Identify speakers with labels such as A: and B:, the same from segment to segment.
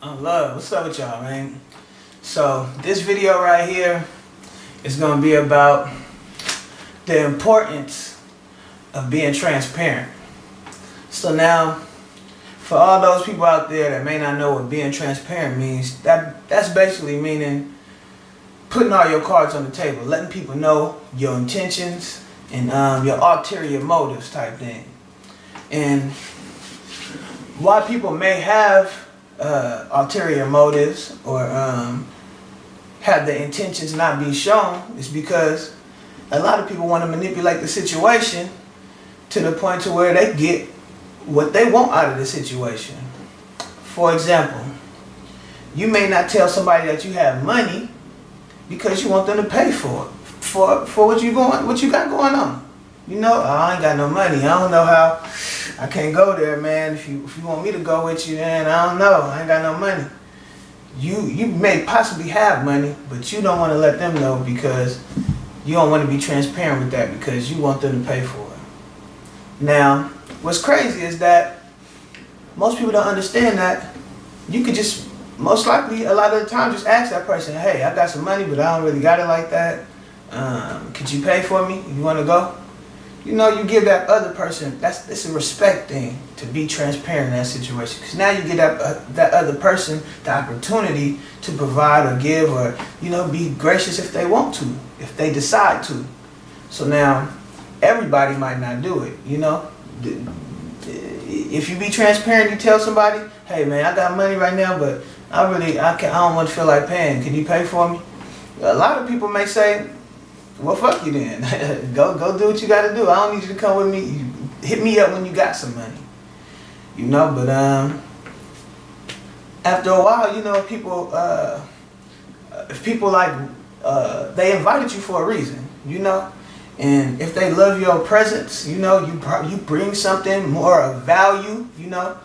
A: Love, what's up with y'all, man? So this video right here is gonna be about the importance of being transparent. So now, for all those people out there that may not know what being transparent means, that's basically meaning putting all your cards on the table, letting people know your intentions and your ulterior motives type thing. And why people may have ulterior motives or have the intentions not be shown is because a lot of people want to manipulate the situation to the point to where they get what they want out of the situation. For example, you may not tell somebody that you have money because you want them to pay for it, for what you got going on. You know, oh, I ain't got no money. I don't know how. I can't go there, man. If you want me to go with you, then I don't know. I ain't got no money. You may possibly have money, but you don't want to let them know because you don't want to be transparent with that because you want them to pay for it. Now, what's crazy is that most people don't understand that you could just, most likely, a lot of the time, just ask that person, hey, I got some money, but I don't really got it like that. Could you pay for me? You want to go? You know, you give that other person, it's a respect thing to be transparent in that situation. Because now you give that other person the opportunity to provide or give or, you know, be gracious if they want to, if they decide to. So now, everybody might not do it, you know. If you be transparent, you tell somebody, hey man, I got money right now, but I don't want to feel like paying. Can you pay for me? A lot of people may say, well, fuck you then. go do what you got to do. I don't need you to come with me. You hit me up when you got some money. You know, but after a while, you know, if people like, they invited you for a reason, you know, and if they love your presence, you know, you bring something more of value, you know,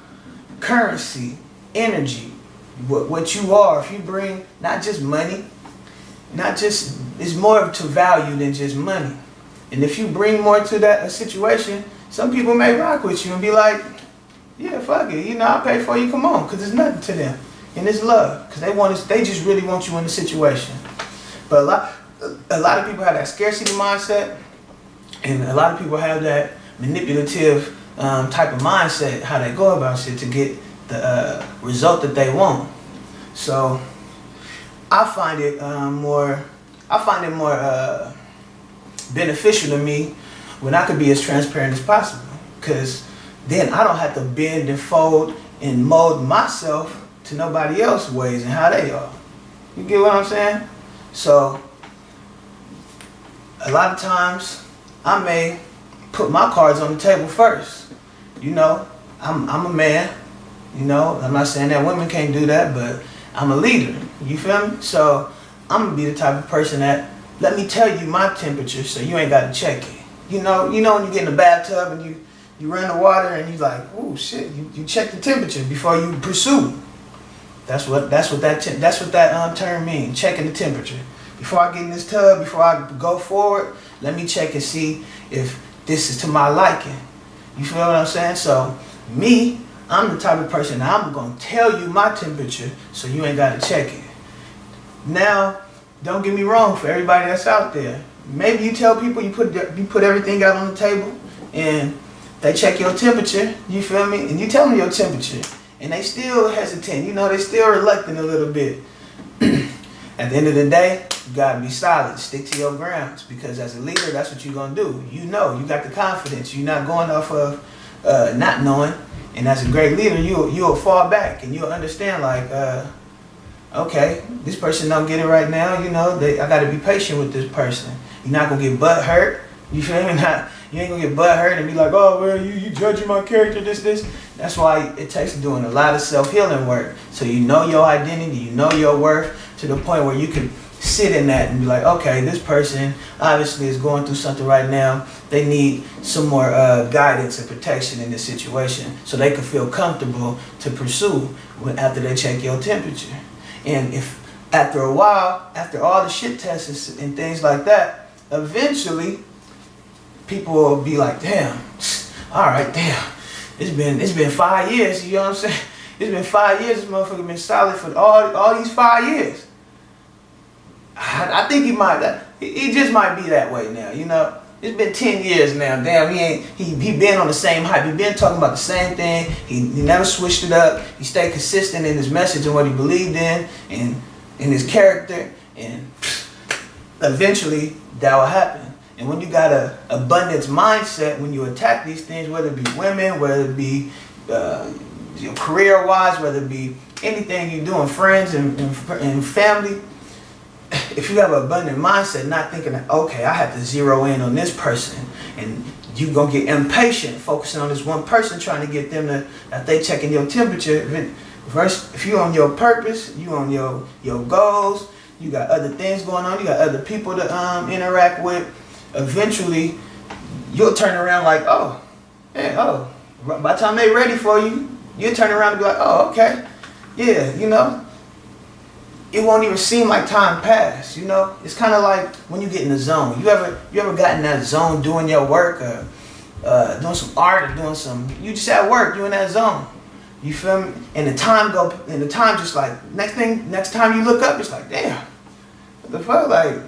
A: currency, energy, what you are. If you bring not just money, it's more to value than just money. And if you bring more to that situation, some people may rock with you and be like, yeah, fuck it, you know, I'll pay for you, come on, because it's nothing to them. And it's love, because they just really want you in the situation. But a lot of people have that scarcity mindset, and a lot of people have that manipulative type of mindset, how they go about shit to get the result that they want. So I find it more beneficial to me when I could be as transparent as possible, because then I don't have to bend and fold and mold myself to nobody else's ways and how they are. You get what I'm saying? So a lot of times I may put my cards on the table first. You know, I'm a man. You know, I'm not saying that women can't do that, but I'm a leader. You feel me? So I'm gonna be the type of person that, let me tell you my temperature so you ain't gotta check it. You know when you get in the bathtub and you run the water and you like, oh shit, you check the temperature before you pursue. That's what that term means, checking the temperature. Before I get in this tub, before I go forward, let me check and see if this is to my liking. You feel what I'm saying? So me, I'm the type of person that I'm gonna tell you my temperature so you ain't gotta check it. Now, don't get me wrong, for everybody that's out there, maybe you tell people you put everything out on the table and they check your temperature, you feel me? And you tell them your temperature and they still hesitant, you know, they still reluctant a little bit. At the end of the day, you gotta be solid, stick to your grounds, because as a leader, that's what you're gonna do. You know, you got the confidence, you're not going off of not knowing. And as a great leader, you'll fall back and you'll understand, like, okay, this person don't get it right now. You know, I got to be patient with this person. You're not gonna get butt hurt. You feel me? You ain't gonna get butt hurt and be like, oh well, you judging my character, this. That's why it takes doing a lot of self-healing work. So you know your identity, you know your worth, to the point where you can sit in that and be like, okay, this person obviously is going through something right now. They need some more guidance and protection in this situation so they can feel comfortable to pursue after they check your temperature. And if after a while, after all the shit tests and things like that, eventually people will be like, damn, all right, damn, it's been 5 years, you know what I'm saying? It's been 5 years. This motherfucker been solid for all these 5 years. I think he just might be that way now, you know. It's been 10 years now. Damn, he been on the same hype. He been talking about the same thing. He never switched it up. He stayed consistent in his message and what he believed in and in his character. And eventually that will happen. And when you got a abundance mindset, when you attack these things, whether it be women, whether it be career-wise, whether it be anything you do in friends and family, if you have an abundant mindset, not thinking that, okay, I have to zero in on this person, and you gonna get impatient focusing on this one person, trying to get them to, that they checking your temperature. First, if you on your purpose, you on your goals, you got other things going on, you got other people to interact with, eventually you'll turn around like, oh, hey, oh, by the time they ready for you, you'll turn around and be like, oh, okay, yeah, you know. It won't even seem like time passed, you know? It's kind of like when you get in the zone. You ever got in that zone doing your work, or doing some art, or doing some, you just at work, you in that zone. You feel me? And the time just like, next time you look up, it's like, damn, what the fuck? Like,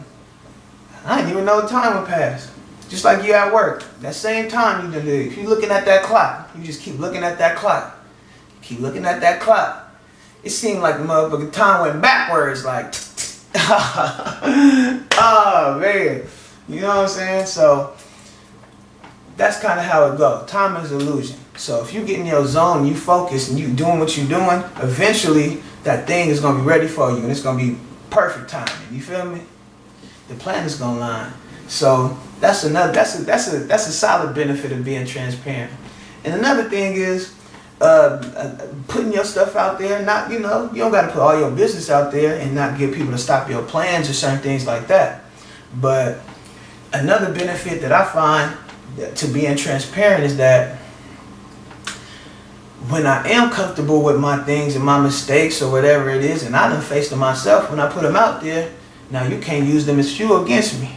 A: I didn't even know the time would pass. Just like you at work, that same time you did, if you're looking at that clock, you just keep looking at that clock. Keep looking at that clock. It seemed like the motherfucking time went backwards, like, oh man, you know what I'm saying? So that's kind of how it goes. Time is illusion. So if you get in your zone, you focus, and you doing what you're doing, eventually that thing is gonna be ready for you, and it's gonna be perfect timing. You feel me? The plan is gonna line. So that's a solid benefit of being transparent. And another thing is, putting your stuff out there. Not, you know, you don't got to put all your business out there and not get people to stop your plans or certain things like that. But another benefit that I find to being transparent is that when I am comfortable with my things and my mistakes or whatever it is, and I done faced them myself, when I put them out there, now you can't use them as fuel against me.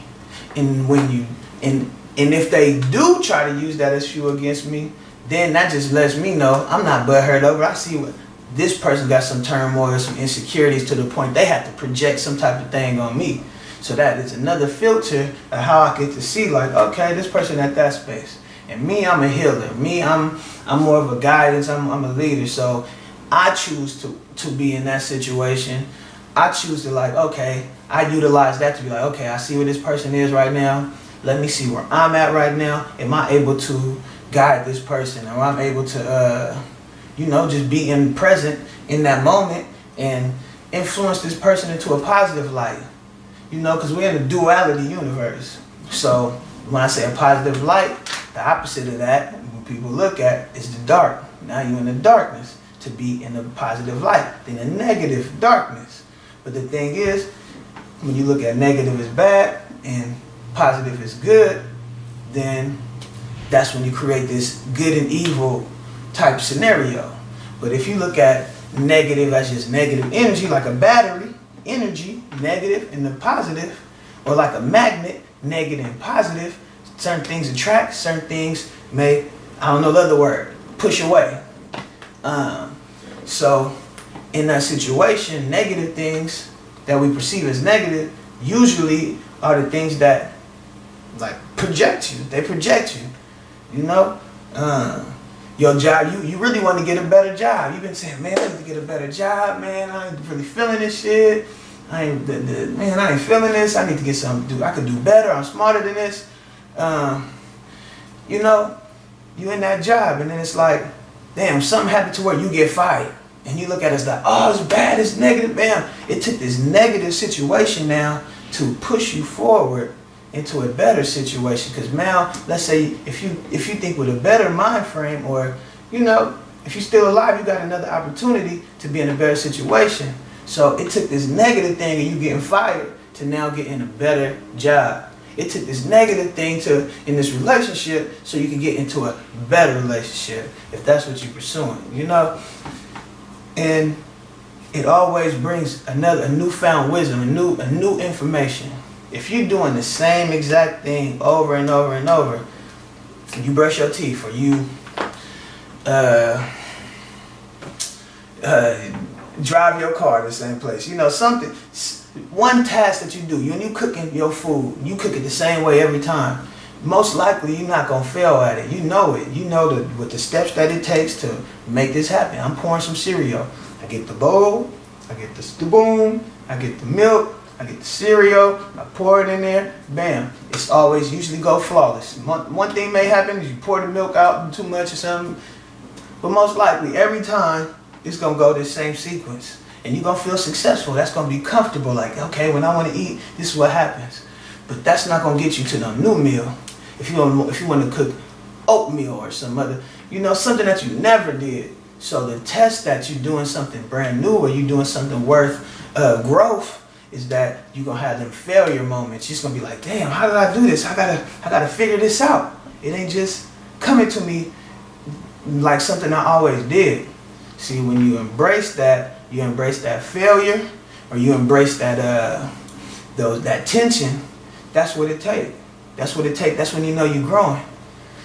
A: And when you and if they do try to use that as fuel against me, then that just lets me know I'm not butthurt over. I see what this person got, some turmoil, some insecurities to the point they have to project some type of thing on me. So that is another filter of how I get to see, like, okay, this person at that space. And me, I'm a healer. Me, I'm more of a guidance. I'm a leader. So I choose to be in that situation. I choose to, like, okay, I utilize that to be like, okay, I see where this person is right now. Let me see where I'm at right now. Am I able to guide this person, or I'm able to, you know, just be present in that moment and influence this person into a positive light, you know, because we're in a duality universe. So when I say a positive light, the opposite of that, when people look at, is the dark. Now you're in the darkness. To be in the positive light, then a negative darkness. But the thing is, when you look at negative is bad and positive is good, then that's when you create this good and evil type scenario. But if you look at negative as just negative energy, like a battery, energy, negative and the positive, or like a magnet, negative and positive, certain things attract, certain things may, I don't know the other word, push away. So in that situation, negative things that we perceive as negative usually are the things that like project you. They project you. You know, your job, you really want to get a better job. You've been saying, man, I need to get a better job, man. I ain't really feeling this shit. I ain't feeling this. I need to get something. I could do better. I'm smarter than this. You know, you in that job, and then it's like, damn, something happened to where you get fired. And you look at it as like, oh, it's bad, it's negative. Bam. It took this negative situation now to push you forward into a better situation. Because now, let's say if you think with a better mind frame, or, you know, if you're still alive, you got another opportunity to be in a better situation. So it took this negative thing of you getting fired to now getting a better job. It took this negative thing in this relationship so you can get into a better relationship, if that's what you're pursuing, you know? And it always brings a newfound wisdom, a new information. If you're doing the same exact thing over and over and over, you brush your teeth, or you drive your car to the same place. You know, something, one task that you do, when you cooking your food, you cook it the same way every time. Most likely you're not gonna fail at it. You know it. You know what the steps that it takes to make this happen. I'm pouring some cereal. I get the bowl, I get the spoon, I get the milk, I get the cereal, I pour it in there, bam. It's always usually go flawless. One thing may happen is you pour the milk out too much or something, but most likely every time it's gonna go this same sequence. And you're gonna feel successful. That's gonna be comfortable, like, okay, when I wanna eat, this is what happens. But that's not gonna get you to no new meal. If you want to cook oatmeal or some other, you know, something that you never did. So the test that you're doing something brand new or you're doing something worth growth is that you're gonna have them failure moments. You're just gonna be like, damn, how did I do this? I gotta figure this out. It ain't just coming to me like something I always did. See, when you embrace that failure, or you embrace that that tension. That's what it takes. That's what it takes. That's when you know you're growing.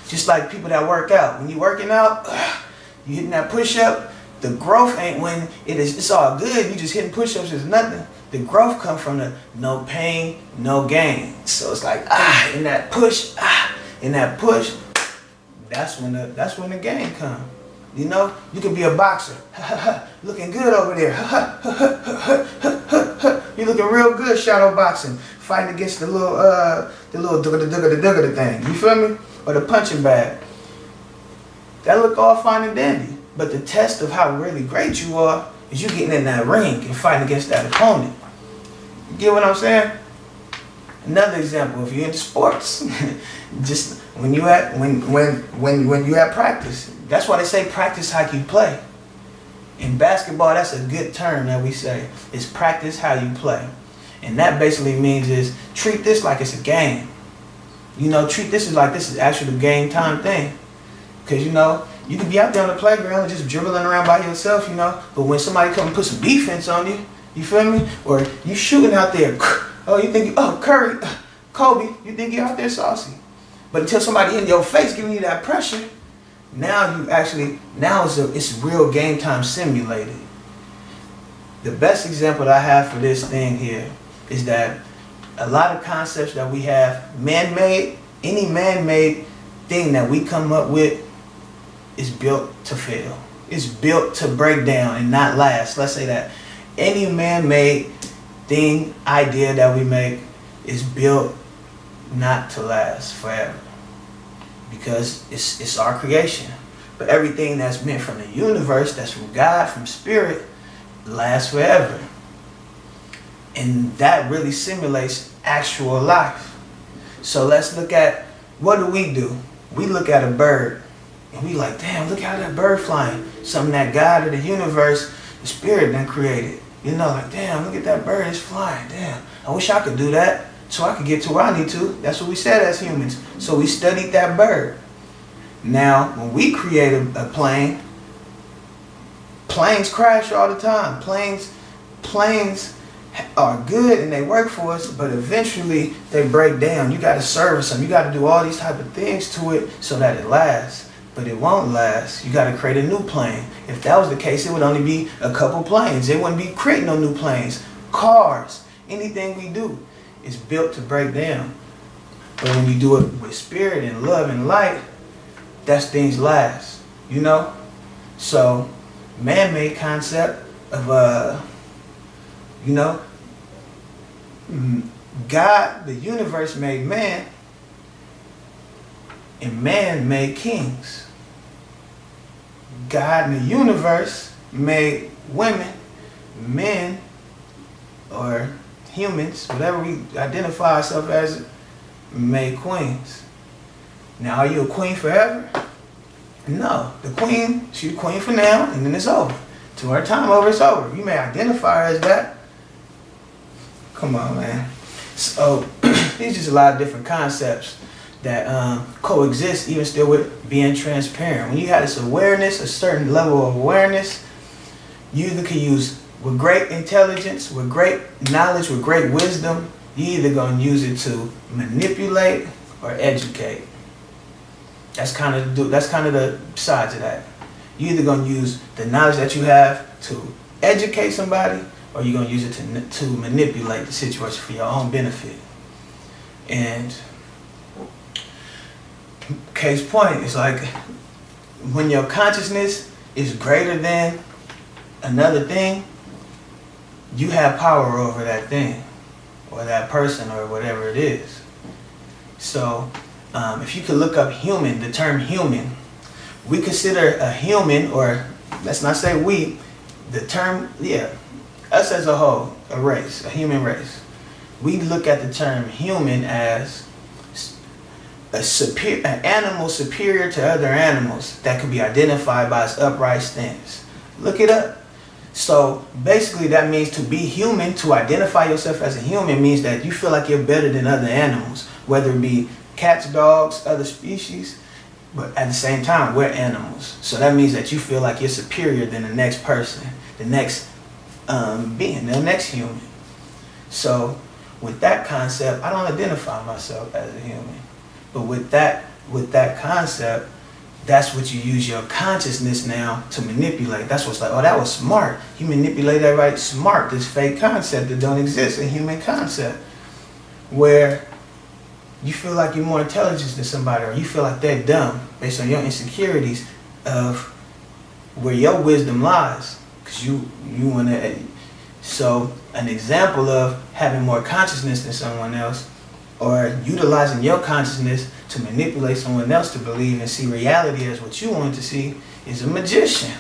A: Just like people that work out. When you're working out, you hitting that push-up, the growth ain't when it's all good. You just hitting push-ups is nothing. The growth comes from the no pain, no gain. So it's like, in that push, that's when the gain comes. You know, you can be a boxer, looking good over there. You're looking real good shadow boxing, fighting against the little dugga thing. You feel me? Or the punching bag. That look all fine and dandy. But the test of how really great you are is you getting in that ring and fighting against that opponent. You get what I'm saying? Another example, if you're into sports, just when you at practice. That's why they say practice how you play. In basketball, that's a good term that we say. It's practice how you play. And that basically means is treat this like it's a game. You know, treat this like this is actually a game time thing. Because, you know, you can be out there on the playground just dribbling around by yourself, you know. But when somebody come and put some defense on you, you feel me? Or you shooting out there, oh, you think, Curry, Kobe, you think you're out there saucy. But until somebody in your face giving you that pressure, now it's real game time simulated. The best example that I have for this thing here is that a lot of concepts that we have, man-made, any man-made thing that we come up with is built to fail. It's built to break down and not last. Let's say that. Any man-made thing, idea that we make is built not to last forever. Because it's our creation. But everything that's meant from the universe, that's from God, from spirit, lasts forever. And that really simulates actual life. So let's look at, what do? We look at a bird and we like, damn, look how that bird flying. Something that God or the universe, the spirit done created. You know, like, damn, look at that bird, it's flying. Damn, I wish I could do that so I could get to where I need to. That's what we said as humans. So we studied that bird. Now, when we create a plane, planes crash all the time. Planes are good and they work for us, but eventually they break down. You got to service them. You got to do all these type of things to it so that it lasts. But it won't last. You got to create a new plane. If that was the case, it would only be a couple planes. It wouldn't be creating no new planes. Cars, anything we do is built to break down. But when you do it with spirit and love and light, that's things last, you know? So, man-made concept of, you know, God, the universe made man, and man made kings. God in the universe made women, men, or humans, whatever we identify ourselves as, made queens. Now, are you a queen forever? No. The queen, she's a queen for now, and then it's over. Till her time over, it's over. You may identify her as that. Come on, man. So, these are just a lot of different concepts that coexist even still with being transparent. When you have this awareness, a certain level of awareness, you either can use with great intelligence, with great knowledge, with great wisdom, you either going to use it to manipulate or educate. That's kind of the sides of that. You're either going to use the knowledge that you have to educate somebody, or you're going to use it to manipulate the situation for your own benefit. And case point, it's like when your consciousness is greater than another thing, you have power over that thing or that person or whatever it is. So if you could look up human, the term human, we consider a human, or let's not say we, the term, us as a whole, a race, a human race. We look at the term human as an animal superior to other animals that can be identified by its upright stance. Look it up. So basically that means to be human, to identify yourself as a human, means that you feel like you're better than other animals, whether it be cats, dogs, other species, but at the same time, we're animals. So that means that you feel like you're superior than the next person, the next being, the next human. So with that concept, I don't identify myself as a human. But with that concept, that's what you use your consciousness now to manipulate. That's what's like, oh, that was smart. He manipulated that right smart, this fake concept that don't exist, a human concept, where you feel like you're more intelligent than somebody, or you feel like they're dumb based on your insecurities of where your wisdom lies. Because you want to. So an example of having more consciousness than someone else, or utilizing your consciousness to manipulate someone else to believe and see reality as what you want to see, is a magician.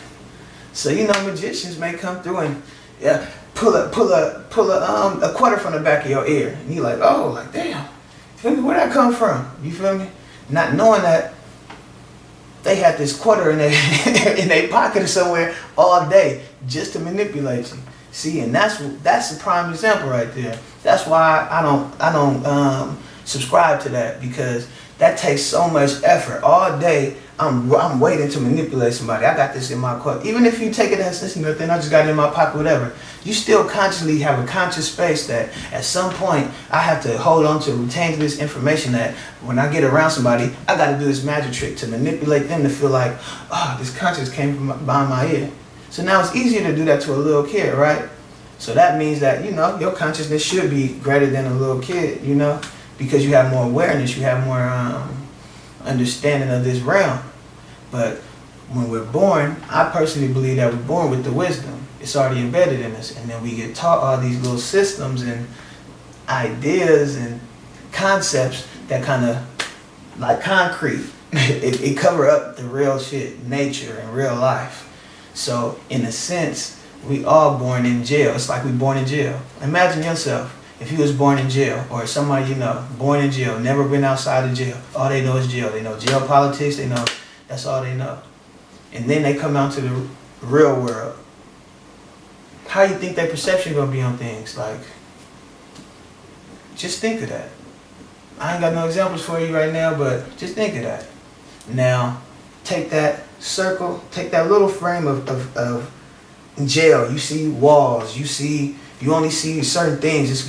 A: So magicians may come through and pull a quarter from the back of your ear, and you're like, oh, like damn, feel me? Where'd that come from? You feel me? Not knowing that they had this quarter in their pocket or somewhere all day just to manipulate you. See, and that's a prime example right there. That's why I don't subscribe to that, because that takes so much effort. All day I'm waiting to manipulate somebody. I got this in my quarter. Even if you take it as this nothing, I just got it in my pocket, whatever. You still consciously have a conscious space that at some point I have to hold on to, retain this information, that when I get around somebody, I got to do this magic trick to manipulate them to feel like, oh, this conscious came from behind my ear. So now it's easier to do that to a little kid, right? So that means that, your consciousness should be greater than a little kid, because you have more awareness, you have more understanding of this realm. But when we're born, I personally believe that we're born with the wisdom. It's already embedded in us. And then we get taught all these little systems and ideas and concepts that kind of, like concrete, it cover up the real shit, nature and real life. So in a sense, we all born in jail. It's like we born in jail. Imagine yourself, if you was born in jail, or somebody born in jail, never been outside of jail. All they know is jail. They know jail politics. They know, that's all they know. And then they come out to the real world. How you think their perception gonna be on things? Like, just think of that. I ain't got no examples for you right now, but just think of that. Now, take that circle, take that little frame of jail. You see walls, you only see certain things. It's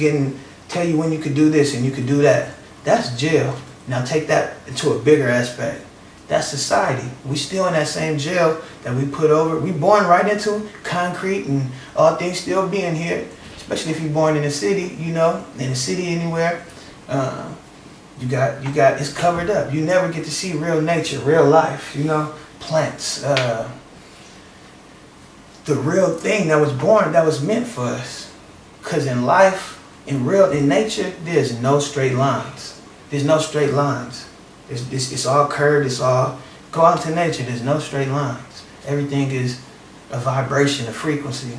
A: tell you when you could do this and you could do that. That's jail. Now take that into a bigger aspect. That's society. We still in that same jail that we put over. We born right into concrete and all things still being here. Especially if you're born in a city, in a city anywhere. You got it's covered up. You never get to see real nature, real life, plants. The real thing that was born, that was meant for us. Because in life, in nature, there's no straight lines. There's no straight lines. It's all curved, go out to nature, there's no straight lines. Everything is a vibration, a frequency.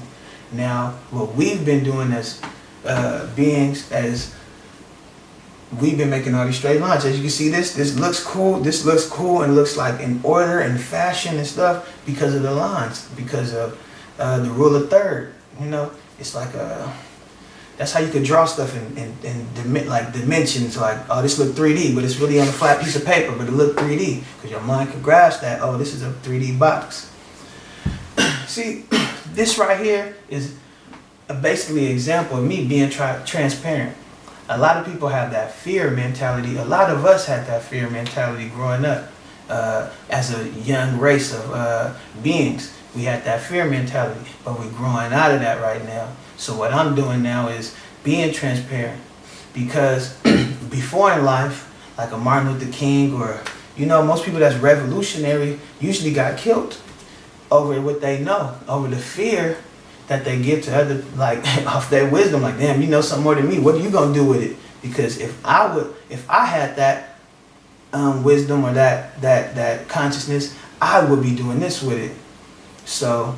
A: Now, what we've been doing as beings, as we've been making all these straight lines. As you can see, this looks cool and looks like in order and fashion and stuff because of the lines, because of the rule of third. It's like that's how you could draw stuff in like dimensions. Like, oh, this look 3D, but it's really on a flat piece of paper, but it look 3D because your mind could grasp that. Oh, this is a 3D box. See, this right here is basically an example of me being transparent. A lot of people have that fear mentality. A lot of us had that fear mentality growing up as a young race of beings. we had that fear mentality, but we're growing out of that right now. So what I'm doing now is being transparent, because before in life, like a Martin Luther King or, most people that's revolutionary usually got killed over what they know, over the fear that they give to other, like off their wisdom, like, damn, you know something more than me. What are you gonna do with it? Because if I had that wisdom or that consciousness, I would be doing this with it. So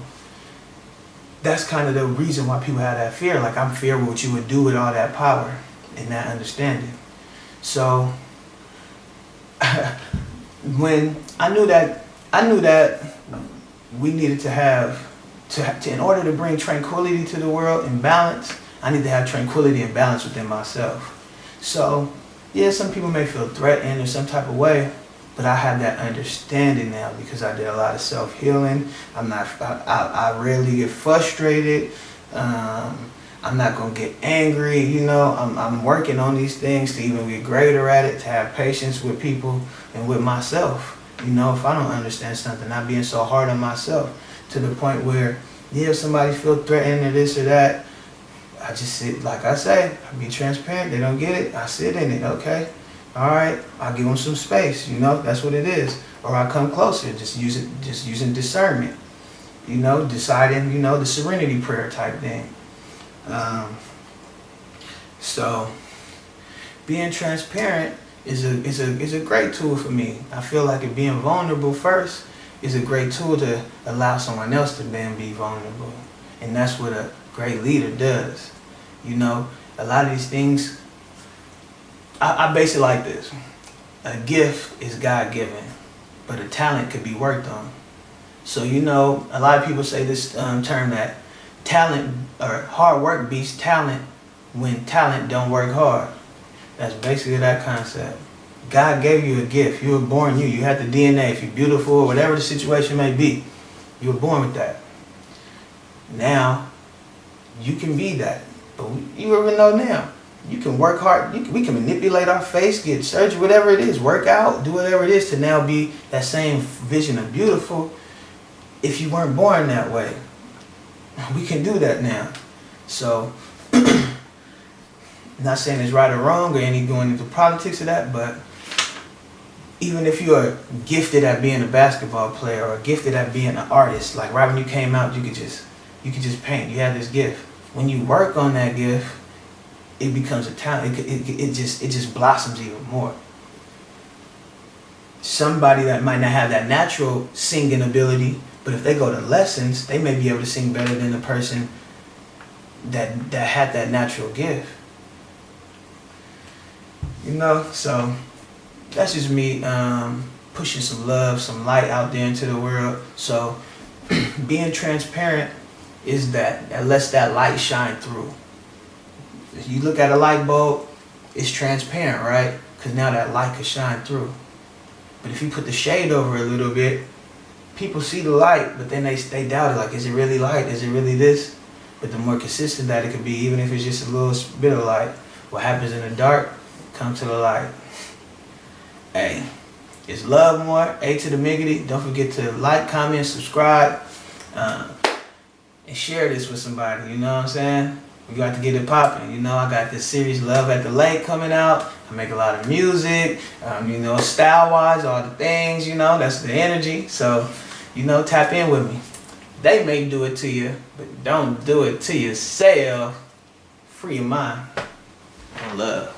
A: that's kind of the reason why people have that fear. Like, I'm fearing what you would do with all that power and that understanding. So when I knew that we needed to have to in order to bring tranquility to the world and balance, I need to have tranquility and balance within myself. So yeah, some people may feel threatened or some type of way, but I have that understanding now because I did a lot of self-healing. I rarely get frustrated. I'm not gonna get angry. I'm working on these things to even get greater at it, to have patience with people and with myself. If I don't understand something, not being so hard on myself to the point where, if somebody feel threatened or this or that, I just sit, like I say, I be transparent. They don't get it, I sit in it. Okay, all right, I'll give them some space. That's what it is. Or I come closer, just using discernment. Deciding, the serenity prayer type thing. So being transparent is a great tool for me. I feel like it being vulnerable first is a great tool to allow someone else to then be vulnerable. And that's what a great leader does. A lot of these things, I base it like this. A gift is God-given, but a talent could be worked on. So, a lot of people say this term that talent or hard work beats talent when talent don't work hard. That's basically that concept. God gave you a gift. You were born you. You had the DNA. If you're beautiful or whatever the situation may be, you were born with that. Now, you can be that. But you already know now. You can work hard. We can manipulate our face, get surgery, whatever it is, work out, do whatever it is to now be that same vision of beautiful if you weren't born that way. We can do that now. So, not saying it's right or wrong or any going into politics of that, but even if you are gifted at being a basketball player or gifted at being an artist, like right when you came out, you could just paint. You had this gift. When you work on that gift, it becomes a talent. It just blossoms even more. Somebody that might not have that natural singing ability, but if they go to lessons, they may be able to sing better than the person that had that natural gift. So that's just me pushing some love, some light out there into the world. So being transparent is that lets that light shine through. If you look at a light bulb, it's transparent, right? Because now that light can shine through. But if you put the shade over it a little bit, people see the light, but then they doubt it. Like, is it really light? Is it really this? But the more consistent that it could be, even if it's just a little bit of light, what happens in the dark, come to the light. Hey, it's love more. A to the miggity. Don't forget to like, comment, subscribe, and share this with somebody. You know what I'm saying? We got to get it popping. I got this series Love at the Lake coming out. I make a lot of music, style-wise, all the things, that's the energy. So, tap in with me. They may do it to you, but don't do it to yourself. Free your mind. Love.